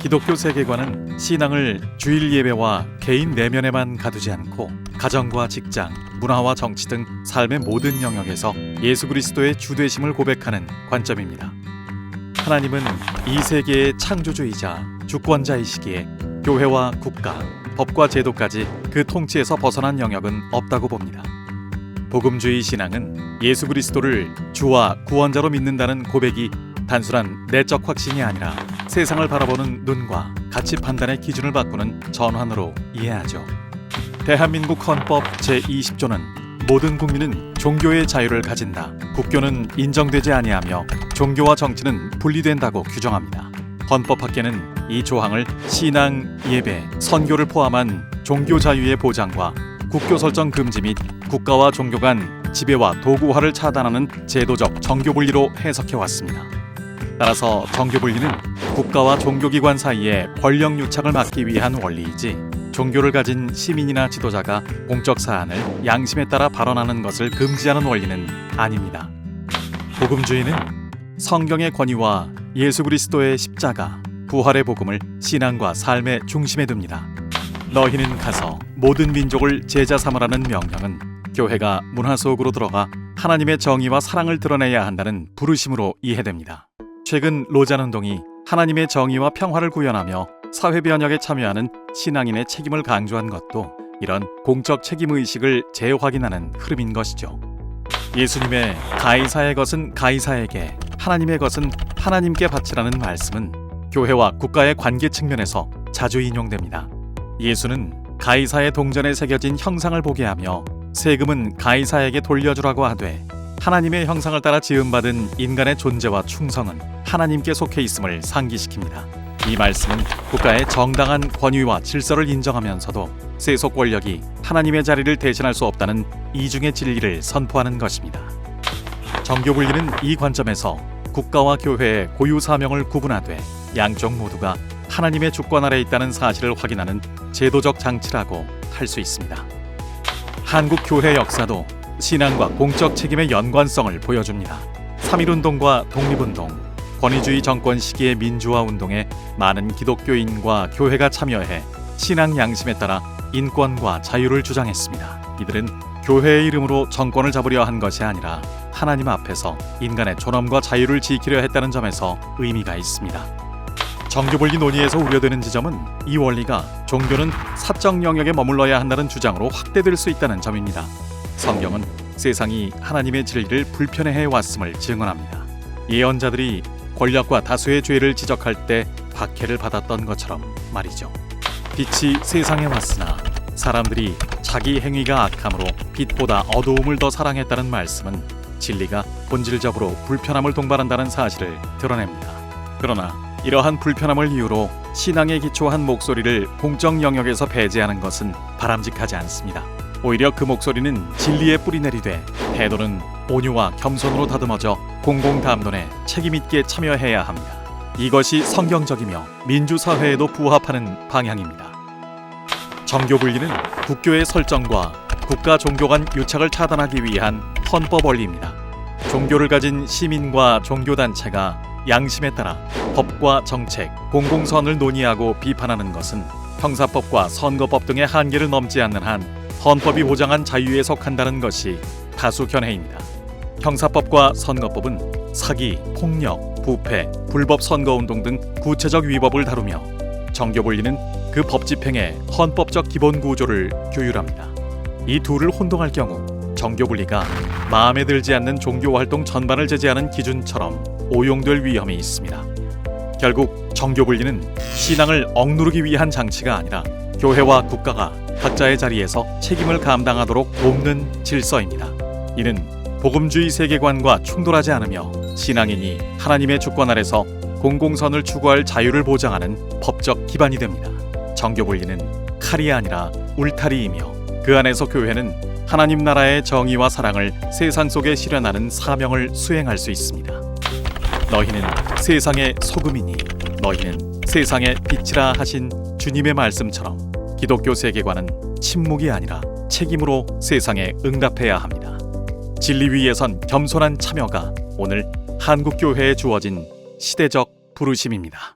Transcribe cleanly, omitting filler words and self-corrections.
기독교 세계관은 신앙을 주일 예배와 개인 내면에만 가두지 않고 가정과 직장, 문화와 정치 등 삶의 모든 영역에서 예수 그리스도의 주되심을 고백하는 관점입니다. 하나님은 이 세계의 창조주이자 주권자이시기에 교회와 국가, 법과 제도까지 그 통치에서 벗어난 영역은 없다고 봅니다. 복음주의 신앙은 예수 그리스도를 주와 구원자로 믿는다는 고백이 단순한 내적 확신이 아니라 세상을 바라보는 눈과 가치 판단의 기준을 바꾸는 전환으로 이해하죠. 대한민국 헌법 제20조는 모든 국민은 종교의 자유를 가진다. 국교는 인정되지 아니하며 종교와 정치는 분리된다고 규정합니다. 헌법학계는 이 조항을 신앙, 예배, 선교를 포함한 종교 자유의 보장과 국교 설정 금지 및 국가와 종교 간 지배와 도구화를 차단하는 제도적 정교분리로 해석해왔습니다. 따라서 정교분리는 국가와 종교기관 사이의 권력 유착을 막기 위한 원리이지 종교를 가진 시민이나 지도자가 공적 사안을 양심에 따라 발언하는 것을 금지하는 원리는 아닙니다. 복음주의는 성경의 권위와 예수 그리스도의 십자가, 부활의 복음을 신앙과 삶의 중심에 둡니다. 너희는 가서 모든 민족을 제자 삼으라는 명령은 교회가 문화 속으로 들어가 하나님의 정의와 사랑을 드러내야 한다는 부르심으로 이해됩니다. 최근 로잔운동이 하나님의 정의와 평화를 구현하며 사회 변혁에 참여하는 신앙인의 책임을 강조한 것도 이런 공적 책임의식을 재확인하는 흐름인 것이죠. 예수님의 가이사의 것은 가이사에게, 하나님의 것은 하나님께 바치라는 말씀은 교회와 국가의 관계 측면에서 자주 인용됩니다. 예수는 가이사의 동전에 새겨진 형상을 보게 하며 세금은 가이사에게 돌려주라고 하되 하나님의 형상을 따라 지음받은 인간의 존재와 충성은 하나님께 속해 있음을 상기시킵니다. 이 말씀은 국가의 정당한 권위와 질서를 인정하면서도 세속 권력이 하나님의 자리를 대신할 수 없다는 이중의 진리를 선포하는 것입니다. 정교분리는 이 관점에서 국가와 교회의 고유 사명을 구분하되 양쪽 모두가 하나님의 주권 아래 있다는 사실을 확인하는 제도적 장치라고 할 수 있습니다. 한국 교회 역사도 신앙과 공적 책임의 연관성을 보여줍니다. 3.1운동과 독립운동, 권위주의 정권 시기의 민주화운동에 많은 기독교인과 교회가 참여해 신앙 양심에 따라 인권과 자유를 주장했습니다. 이들은 교회의 이름으로 정권을 잡으려 한 것이 아니라 하나님 앞에서 인간의 존엄과 자유를 지키려 했다는 점에서 의미가 있습니다. 정교분리 논의에서 우려되는 지점은 이 원리가 종교는 사적 영역에 머물러야 한다는 주장으로 확대될 수 있다는 점입니다. 성경은 세상이 하나님의 진리를 불편해해 왔음을 증언합니다. 예언자들이 권력과 다수의 죄를 지적할 때 박해를 받았던 것처럼 말이죠. 빛이 세상에 왔으나 사람들이 자기 행위가 악함으로 빛보다 어두움을 더 사랑했다는 말씀은 진리가 본질적으로 불편함을 동반한다는 사실을 드러냅니다. 그러나 이러한 불편함을 이유로 신앙에 기초한 목소리를 공적 영역에서 배제하는 것은 바람직하지 않습니다. 오히려 그 목소리는 진리에 뿌리내리되 태도는 온유와 겸손으로 다듬어져 공공담론에 책임있게 참여해야 합니다. 이것이 성경적이며 민주사회에도 부합하는 방향입니다. 정교분리는 국교의 설정과 국가 종교 간 유착을 차단하기 위한 헌법 원리입니다. 종교를 가진 시민과 종교단체가 양심에 따라 법과 정책, 공공선을 논의하고 비판하는 것은 형사법과 선거법 등의 한계를 넘지 않는 한 헌법이 보장한 자유에 속한다는 것이 다수 견해입니다. 형사법과 선거법은 사기, 폭력, 부패, 불법 선거운동 등 구체적 위법을 다루며 정교분리는 그 법 집행의 헌법적 기본 구조를 규율합니다. 이 둘을 혼동할 경우 정교분리가 마음에 들지 않는 종교활동 전반을 제재하는 기준처럼 오용될 위험이 있습니다. 결국 정교분리는 신앙을 억누르기 위한 장치가 아니라 교회와 국가가 각자의 자리에서 책임을 감당하도록 돕는 질서입니다. 이는 복음주의 세계관과 충돌하지 않으며 신앙인이 하나님의 주권 아래서 공공선을 추구할 자유를 보장하는 법적 기반이 됩니다. 정교분리는 칼이 아니라 울타리이며 그 안에서 교회는 하나님 나라의 정의와 사랑을 세상 속에 실현하는 사명을 수행할 수 있습니다. 너희는 세상의 소금이니 너희는 세상의 빛이라 하신 주님의 말씀처럼 기독교 세계관은 침묵이 아니라 책임으로 세상에 응답해야 합니다. 진리 위에선 겸손한 참여가 오늘 한국교회에 주어진 시대적 부르심입니다.